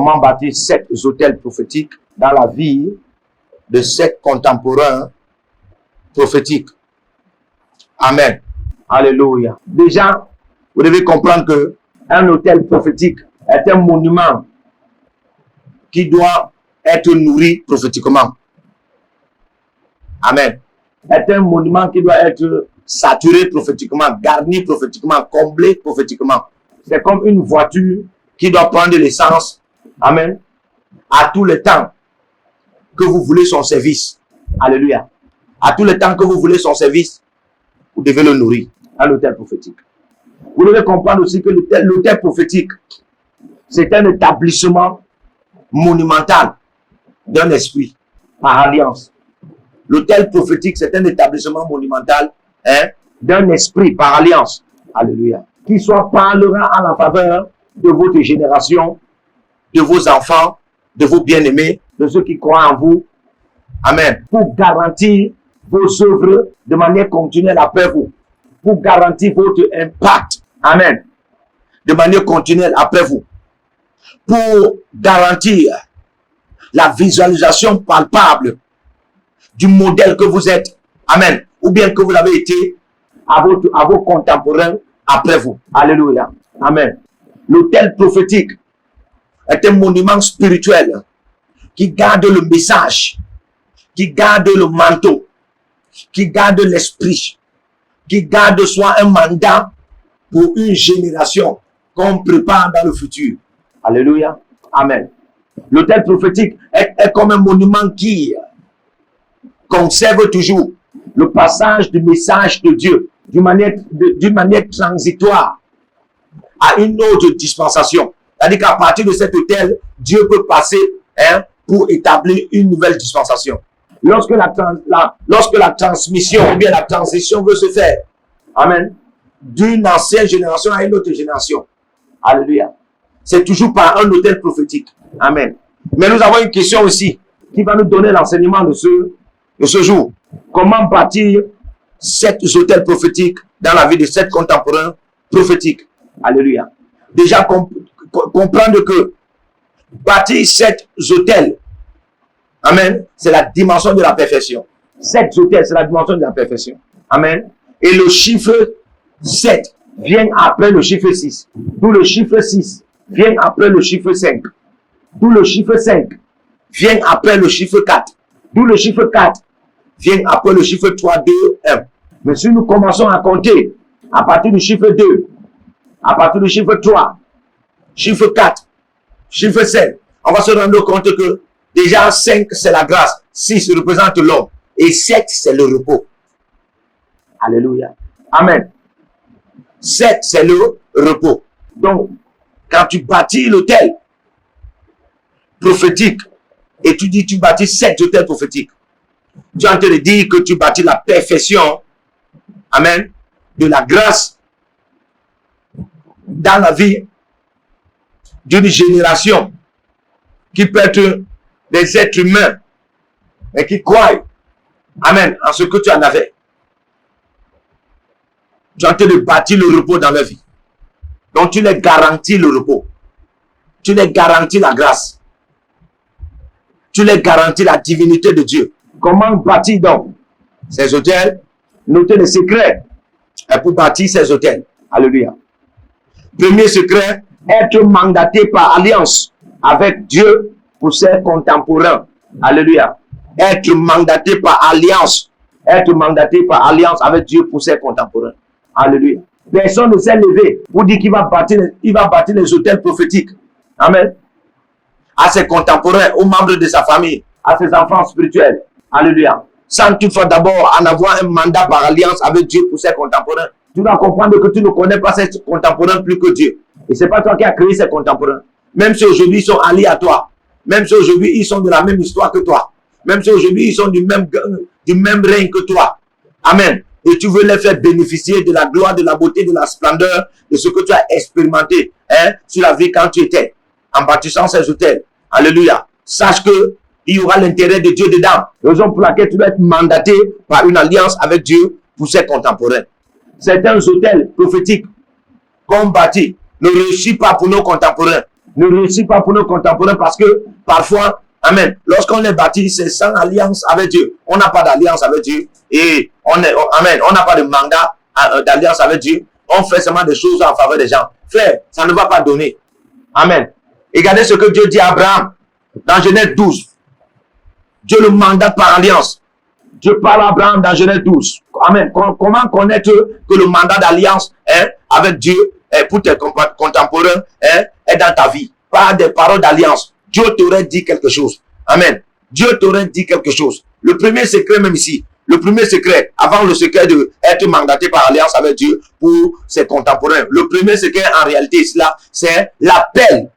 Comment bâtir 7 hôtels prophétiques dans la vie de 7 contemporains prophétiques. Amen. Alléluia. Déjà, vous devez comprendre que un hôtel prophétique est un monument qui doit être nourri prophétiquement. Amen. Est un monument qui doit être saturé prophétiquement, garni prophétiquement, comblé prophétiquement. C'est comme une voiture qui doit prendre l'essence. Amen. À tout le temps que vous voulez son service. Alléluia. À tout le temps que vous voulez son service, vous devez le nourrir. Un hôtel prophétique. Vous devez comprendre aussi que l'hôtel prophétique, c'est un établissement monumental d'un esprit par alliance. L'hôtel prophétique, c'est un établissement monumental d'un esprit par alliance. Alléluia. Qui soit parlera en la faveur de votre génération, de vos enfants, de vos bien-aimés, de ceux qui croient en vous. Amen. Pour garantir vos œuvres de manière continuelle après vous. Pour garantir votre impact. Amen. De manière continuelle après vous. Pour garantir la visualisation palpable du modèle que vous êtes. Amen. Ou bien que vous avez été à vos contemporains après vous. Alléluia. Amen. L'hôtel prophétique est un monument spirituel qui garde le message, qui garde le manteau, qui garde l'esprit, qui garde soit un mandat pour une génération qu'on prépare dans le futur. Alléluia. Amen. L'hôtel prophétique est comme un monument qui conserve toujours le passage du message de Dieu d'une manière transitoire à une autre dispensation. C'est-à-dire qu'à partir de cet hôtel, Dieu peut passer pour établir une nouvelle dispensation. Lorsque la transmission ou bien la transition veut se faire, amen, d'une ancienne génération à une autre génération, alléluia, c'est toujours par un hôtel prophétique. Amen. Mais nous avons une question aussi qui va nous donner l'enseignement de ce jour. Comment bâtir 7 hôtels prophétiques dans la vie de 7 contemporains prophétiques. Alléluia. Déjà, comprendre que bâtir 7 hôtels, amen, c'est la dimension de la perfection. 7 hôtels, c'est la dimension de la perfection. Amen. Et le chiffre 7 vient après le chiffre 6. D'où le chiffre 6 vient après le chiffre 5. D'où le chiffre 5 vient après le chiffre 4. D'où le chiffre 4 vient après le chiffre 3, 2, 1. Mais si nous commençons à compter à partir du chiffre 2, à partir du chiffre 3, chiffre 4, chiffre 7, on va se rendre compte que déjà 5 c'est la grâce, 6 représente l'homme et 7 c'est le repos. Alléluia. Amen. 7 c'est le repos. Donc, quand tu bâtis l'hôtel prophétique et tu dis tu bâtis 7 hôtels prophétiques, tu es en train de dire que tu bâtis la perfection, amen, de la grâce dans la vie d'une génération qui peut être des êtres humains et qui croient, amen, en ce que tu en avais. Tu es en train de bâtir le repos dans leur vie. Donc tu les garantis le repos. Tu les garantis la grâce. Tu les garantis la divinité de Dieu. Comment bâtir donc ces hôtels? Notez les secrets pour bâtir ces hôtels. Alléluia. Premier secret, être mandaté par alliance avec Dieu pour ses contemporains. Alléluia. Être mandaté par alliance. Être mandaté par alliance avec Dieu pour ses contemporains. Alléluia. Personne ne s'est levé pour dire qu'il va bâtir les hôtels prophétiques. Amen. À ses contemporains, aux membres de sa famille, à ses enfants spirituels. Alléluia. Sans toutefois d'abord en avoir un mandat par alliance avec Dieu pour ses contemporains. Tu dois comprendre que tu ne connais pas ses contemporains plus que Dieu. Et ce n'est pas toi qui as créé ses contemporains. Même si aujourd'hui ils sont alliés à toi. Même si aujourd'hui ils sont de la même histoire que toi. Même si aujourd'hui ils sont du même règne que toi. Amen. Et tu veux les faire bénéficier de la gloire, de la beauté, de la splendeur, de ce que tu as expérimenté sur la vie quand tu étais en bâtissant ces hôtels. Alléluia. Sache que il y aura l'intérêt de Dieu dedans. Raison pour laquelle tu dois être mandaté par une alliance avec Dieu pour ses contemporains. Certains hôtels prophétiques qu'on bâtit ne réussissent pas pour nos contemporains. ne réussit pas pour nos contemporains parce que parfois, amen, lorsqu'on est bâti, c'est sans alliance avec Dieu. On n'a pas d'alliance avec Dieu et amen, on n'a pas de mandat d'alliance avec Dieu. On fait seulement des choses en faveur des gens. Frère, ça ne va pas donner. Amen. Et regardez ce que Dieu dit à Abraham dans Genèse 12. Dieu le mandate par alliance. Dieu parle à Abraham dans Genèse 12. Amen. Comment connaître que le mandat d'alliance avec Dieu pour tes contemporains est dans ta vie? Par des paroles d'alliance. Dieu t'aurait dit quelque chose. Amen. Dieu t'aurait dit quelque chose. Le premier secret même ici. Le premier secret, avant le secret d'être mandaté par alliance avec Dieu pour ses contemporains. Le premier secret en réalité, c'est l'appel